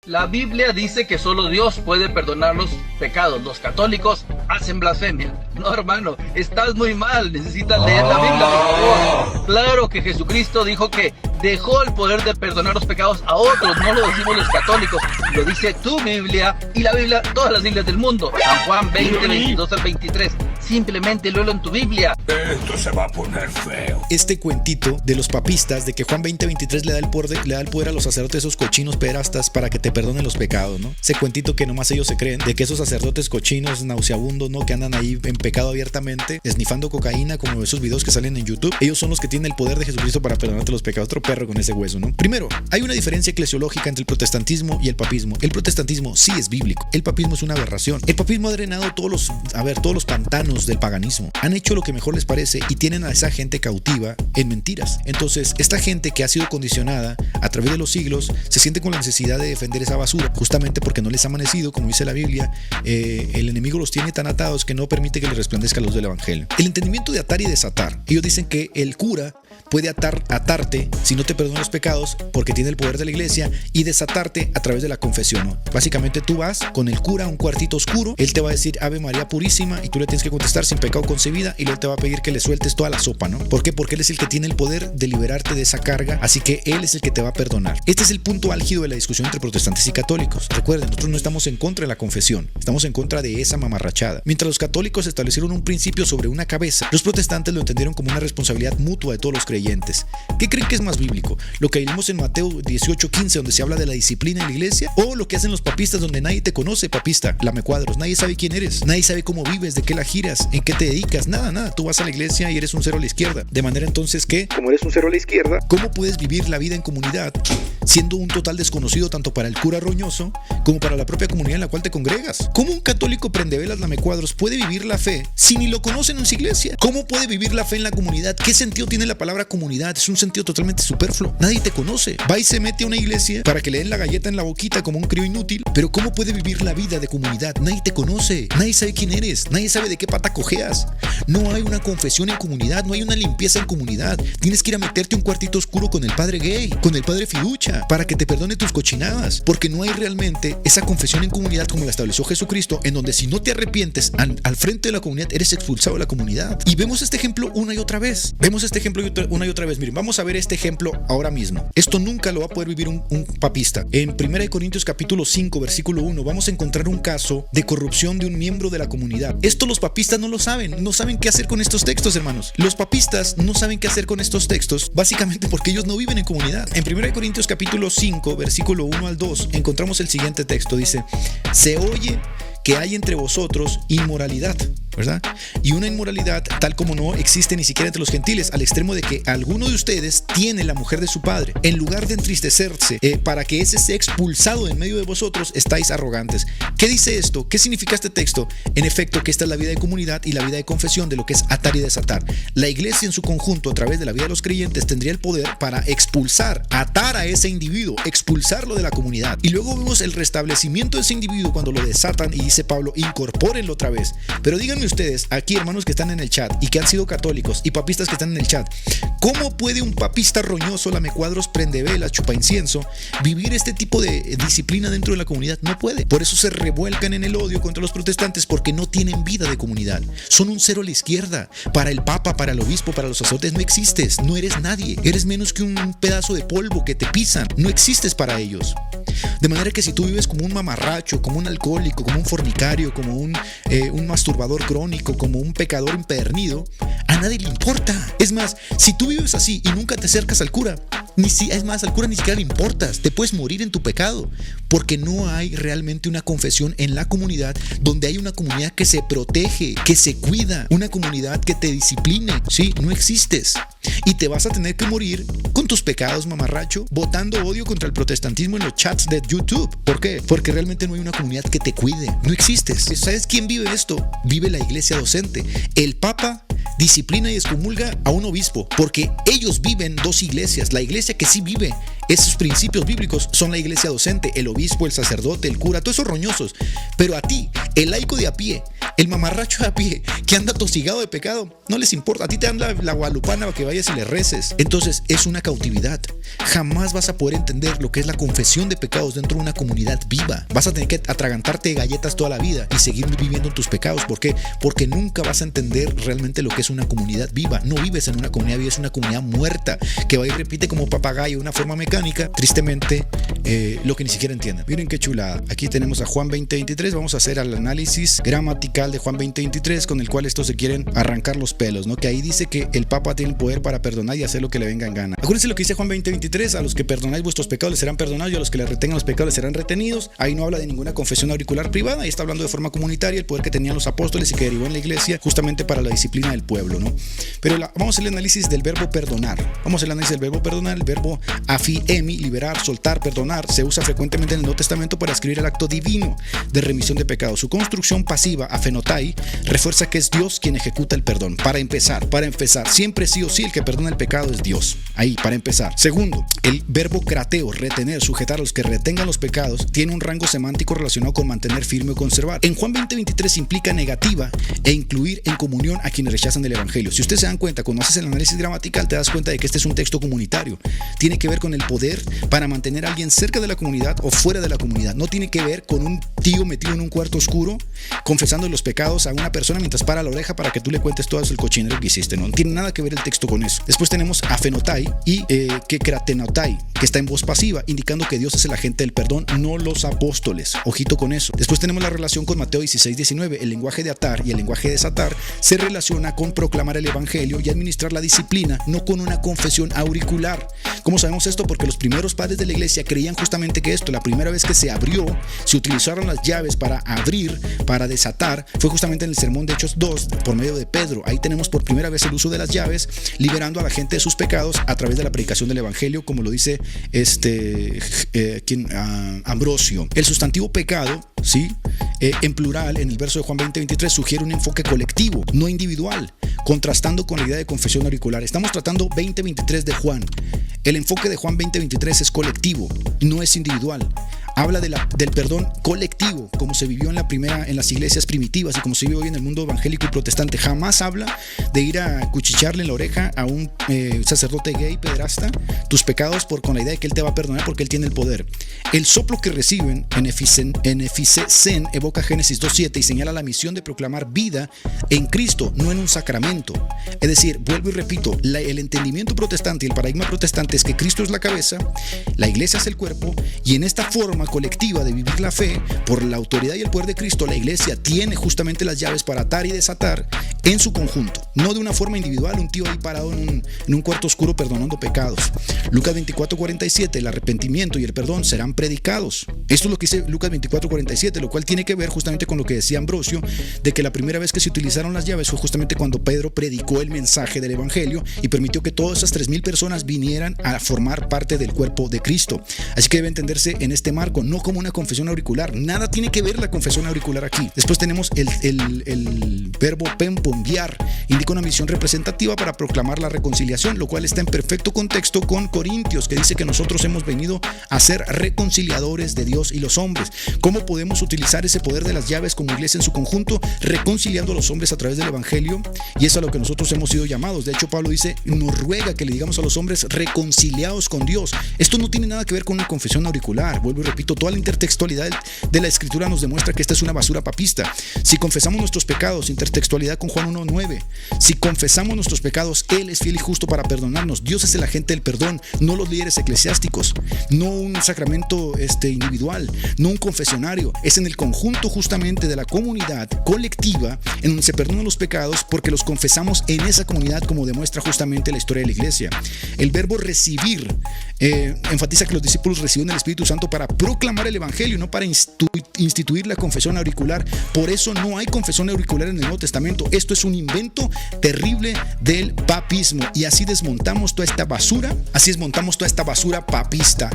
La Biblia dice que solo Dios puede perdonar los pecados. Los católicos hacen blasfemia. No, hermano, estás muy mal. Necesitas leer la Biblia, por favor. Claro que Jesucristo dijo que dejó el poder de perdonar los pecados a otros. No lo decimos los católicos. Lo dice tu Biblia y la Biblia, todas las Biblias del mundo. San Juan 20, 22 al 23. Simplemente léelo en tu Biblia. Esto se va a poner feo. Este cuentito de los papistas de que Juan 20:23 le da el poder a los sacerdotes, esos cochinos pederastas, para que te perdonen los pecados, ¿no? Ese cuentito que nomás ellos se creen, de que esos sacerdotes cochinos, nauseabundos, ¿no? Que andan ahí en pecado abiertamente, esnifando cocaína, como esos videos que salen en YouTube. Ellos son los que tienen el poder de Jesucristo para perdonarte los pecados. Otro perro con ese hueso, ¿no? Primero, hay una diferencia eclesiológica entre el protestantismo y el papismo. El protestantismo sí es bíblico. El papismo es una aberración. El papismo ha drenado todos los pantanos del paganismo. Han hecho lo que mejor les parece y tienen a esa gente cautiva en mentiras. Entonces, esta gente que ha sido condicionada a través de los siglos se siente con la necesidad de defender esa basura, justamente porque no les ha amanecido, como dice la Biblia. El enemigo los tiene tan atados que no permite que les resplandezca la luz del evangelio. El entendimiento de atar y desatar. Ellos dicen que el cura puede atarte si no te perdona los pecados, porque tiene el poder de la iglesia, y desatarte a través de la confesión, ¿no? Básicamente tú vas con el cura a un cuartito oscuro, él te va a decir Ave María Purísima y tú le tienes que contestar sin pecado concebida, y luego te va a pedir que le sueltes toda la sopa, ¿no? ¿Por qué? Porque él es el que tiene el poder de liberarte de esa carga, así que él es el que te va a perdonar. Este es el punto álgido de la discusión entre protestantes y católicos. Recuerden, nosotros no estamos en contra de la confesión, estamos en contra de esa mamarrachada. Mientras los católicos establecieron un principio sobre una cabeza, los protestantes lo entendieron como una responsabilidad mutua de todos los creyentes. ¿Qué creen que es más bíblico? ¿Lo que vimos en Mateo 18:15, donde se habla de la disciplina en la iglesia? ¿O lo que hacen los papistas, donde nadie te conoce, papista? Lamecuadros, nadie sabe quién eres, nadie sabe cómo vives, de qué la giras, en qué te dedicas, nada. Tú vas a la iglesia y eres un cero a la izquierda. De manera entonces que, como eres un cero a la izquierda, ¿cómo puedes vivir la vida en comunidad siendo un total desconocido tanto para el cura roñoso como para la propia comunidad en la cual te congregas? ¿Cómo un católico prendevelas lamecuadros puede vivir la fe si ni lo conocen en su iglesia? ¿Cómo puede vivir la fe en la comunidad? ¿Qué sentido tiene la palabra comunidad? Es un sentido totalmente superfluo. Nadie te conoce. Va y se mete a una iglesia para que le den la galleta en la boquita como un crío inútil. Pero ¿cómo puede vivir la vida de comunidad? Nadie te conoce. Nadie sabe quién eres. Nadie sabe de qué pata cojeas. No hay una confesión en comunidad. No hay una limpieza en comunidad. Tienes que ir a meterte a un cuartito oscuro con el padre gay, con el padre fiducha, para que te perdone tus cochinadas. Porque no hay realmente esa confesión en comunidad como la estableció Jesucristo, en donde si no te arrepientes al frente de la comunidad, eres expulsado de la comunidad. Y vemos este ejemplo una y otra vez. Miren, vamos a ver este ejemplo ahora mismo. Esto nunca lo va a poder vivir un papista. En 1 Corintios capítulo 5, versículo 1, vamos a encontrar un caso de corrupción de un miembro de la comunidad. Esto los papistas no lo saben. No saben qué hacer con estos textos, hermanos. Los papistas no saben qué hacer con estos textos, básicamente porque ellos no viven en comunidad. En 1 Corintios capítulo 5, versículo 1 al 2, encontramos el siguiente texto. Dice: se oye que hay entre vosotros inmoralidad, ¿verdad? Y una inmoralidad tal como no existe ni siquiera entre los gentiles, al extremo de que alguno de ustedes tiene la mujer de su padre. En lugar de entristecerse para que ese sea expulsado en medio de vosotros, estáis arrogantes. ¿Qué dice esto? ¿Qué significa este texto? En efecto, que esta es la vida de comunidad y la vida de confesión de lo que es atar y desatar. La iglesia en su conjunto, a través de la vida de los creyentes, tendría el poder para expulsar, atar a ese individuo, expulsarlo de la comunidad. Y luego vemos el restablecimiento de ese individuo cuando lo desatan, y dice Pablo, incorpórenlo otra vez. Pero díganme ustedes, aquí hermanos que están en el chat y que han sido católicos y papistas que están en el chat, ¿cómo puede un papista roñoso, lamecuadros, prendevelas, chupa incienso, vivir este tipo de disciplina dentro de la comunidad? No puede. Por eso se revuelcan en el odio contra los protestantes, porque no tienen vida de comunidad. Son un cero a la izquierda. Para el papa, para el obispo, para los sacerdotes no existes. No eres nadie. Eres menos que un pedazo de polvo que te pisan. No existes para ellos. De manera que si tú vives como un mamarracho, como un alcohólico, como un fornicario, como un masturbador crónico, como un pecador empedernido, a nadie le importa. Es más, si tú vives así y nunca te acercas al cura, al cura ni siquiera le importas, te puedes morir en tu pecado, porque no hay realmente una confesión en la comunidad, donde hay una comunidad que se protege, que se cuida, una comunidad que te discipline. Sí, no existes. Y te vas a tener que morir con tus pecados, mamarracho, botando odio contra el protestantismo en los chats de YouTube. ¿Por qué? Porque realmente no hay una comunidad que te cuide. No existes. ¿Sabes quién vive esto? Vive la iglesia docente. El papa disciplina y excomulga a un obispo, porque ellos viven dos iglesias. La iglesia que sí vive Esos principios bíblicos son la iglesia docente, el obispo, el sacerdote, el cura, todos esos roñosos. Pero a ti, el laico de a pie, el mamarracho de a pie, que anda tosigado de pecado, no les importa. A ti te dan la guadalupana para que vayas y le reces. Entonces es una cautividad. Jamás vas a poder entender lo que es la confesión de pecados dentro de una comunidad viva. Vas a tener que atragantarte de galletas toda la vida y seguir viviendo en tus pecados. ¿Por qué? Porque nunca vas a entender realmente lo que es una comunidad viva. No vives en una comunidad viva, es una comunidad muerta que va y repite como papagayo de una forma mecánica, tristemente, lo que ni siquiera entienden. Miren qué chulada. Aquí tenemos a Juan 20:23. Vamos a hacer el análisis gramatical de Juan 20:23, con el cual estos se quieren arrancar los pelos, ¿no? Que ahí dice que el Papa tiene el poder para perdonar y hacer lo que le venga en gana. Acuérdense lo que dice Juan 20:23: a los que perdonáis vuestros pecados les serán perdonados y a los que les retengan los pecados les serán retenidos. Ahí no habla de ninguna confesión auricular privada, ahí está hablando de forma comunitaria, el poder que tenían los apóstoles y que derivó en la iglesia justamente para la disciplina del pueblo, ¿no? Pero vamos a hacer el análisis del verbo perdonar. Vamos a hacer el análisis del verbo perdonar. El verbo afiemi, liberar, soltar, perdonar, se usa frecuentemente en el Nuevo Testamento para describir el acto divino de remisión de pecados. Su construcción pasiva, afenotai, refuerza que es Dios quien ejecuta el perdón. Para empezar, siempre sí o sí el que perdona el pecado es Dios. Ahí, para empezar. Segundo, el verbo krateo, retener, sujetar, a los que retengan los pecados, tiene un rango semántico relacionado con mantener firme o conservar. En Juan 20:23 implica negativa e incluir en comunión a quienes rechazan el evangelio. Si ustedes se dan cuenta, cuando haces el análisis gramatical, te das cuenta de que este es un texto comunitario. Tiene que ver con el poder para mantener a alguien cerca de la comunidad o fuera de la comunidad. No tiene que ver con un tío metido en un cuarto oscuro confesando los pecados a una persona mientras para la oreja para que tú le cuentes todo el cochinero que hiciste. No tiene nada que ver el texto con eso. Después tenemos afenotai y que kratenotai, que está en voz pasiva, indicando que Dios es el agente del perdón, no los apóstoles. Ojito con eso. Después tenemos la relación con Mateo 16:19. El lenguaje de atar y el lenguaje de desatar se relaciona con proclamar el evangelio y administrar la disciplina, no con una confesión auricular. ¿Cómo sabemos esto? Porque los primeros padres de la iglesia creían justamente que esto, la primera vez que se abrió, se utilizaron las llaves para abrir, para desatar, fue justamente en el sermón de Hechos 2, por medio de Pedro. Ahí tenemos por primera vez el uso de las llaves, liberando a la gente de sus pecados a través de la predicación del evangelio, como lo dice Ambrosio. El sustantivo pecado, ¿sí? En plural, en el verso de Juan 20:23, sugiere un enfoque colectivo, no individual, contrastando con la idea de confesión auricular. Estamos tratando 20:23 de Juan. El enfoque de Juan 20:23 es colectivo, no es individual. Habla del perdón colectivo, como se vivió en las iglesias primitivas y como se vive hoy en el mundo evangélico y protestante. Jamás habla de ir a cuchillarle en la oreja a un sacerdote gay, pederasta, tus pecados con la idea de que él te va a perdonar porque él tiene el poder. El soplo que reciben en Efesén evoca Génesis 2:7 y señala la misión de proclamar vida en Cristo, no en un sacramento. Es decir, vuelvo y repito, el entendimiento protestante y el paradigma protestante es que Cristo es la cabeza, la iglesia es el cuerpo, y en esta forma colectiva de vivir la fe, por la autoridad y el poder de Cristo, la iglesia tiene justamente las llaves para atar y desatar en su conjunto, no de una forma individual, un tío ahí parado en un cuarto oscuro perdonando pecados. Lucas 24:47, el arrepentimiento y el perdón serán predicados. Esto es lo que dice Lucas 24:47, lo cual tiene que ver justamente con lo que decía Ambrosio, de que la primera vez que se utilizaron las llaves fue justamente cuando Pedro predicó el mensaje del evangelio y permitió que todas esas 3,000 personas vinieran a formar parte del cuerpo de Cristo. Así que debe entenderse en este marco, no como una confesión auricular. Nada tiene que ver la confesión auricular aquí. Después tenemos el verbo pempombiar, indica una misión representativa para proclamar la reconciliación, lo cual está en perfecto contexto con Corintios, que dice que nosotros hemos venido a ser reconciliadores de Dios y los hombres. ¿Cómo podemos utilizar ese poder de las llaves como iglesia en su conjunto, reconciliando a los hombres a través del evangelio? Y es a lo que nosotros hemos sido llamados. De hecho, Pablo dice, nos ruega que le digamos a los hombres reconciliados con Dios. Esto no tiene nada que ver con una confesión auricular. Vuelvo y repito, toda la intertextualidad de la escritura nos demuestra que esta es una basura papista. Si confesamos nuestros pecados, intertextualidad con Juan 1:9, si confesamos nuestros pecados, Él es fiel y justo para perdonarnos. Dios es el agente del perdón, no los líderes eclesiásticos, no un sacramento individual, no un confesionario. Es en el conjunto justamente de la comunidad colectiva en donde se perdonan los pecados, porque los confesamos en esa comunidad, como demuestra justamente la historia de la iglesia. El verbo recibir enfatiza que los discípulos reciben el Espíritu Santo para proclamar el evangelio, no para instituir la confesión auricular. Por eso no hay confesión auricular en el Nuevo Testamento. Esto es un invento terrible del papismo, y así desmontamos toda esta basura papista.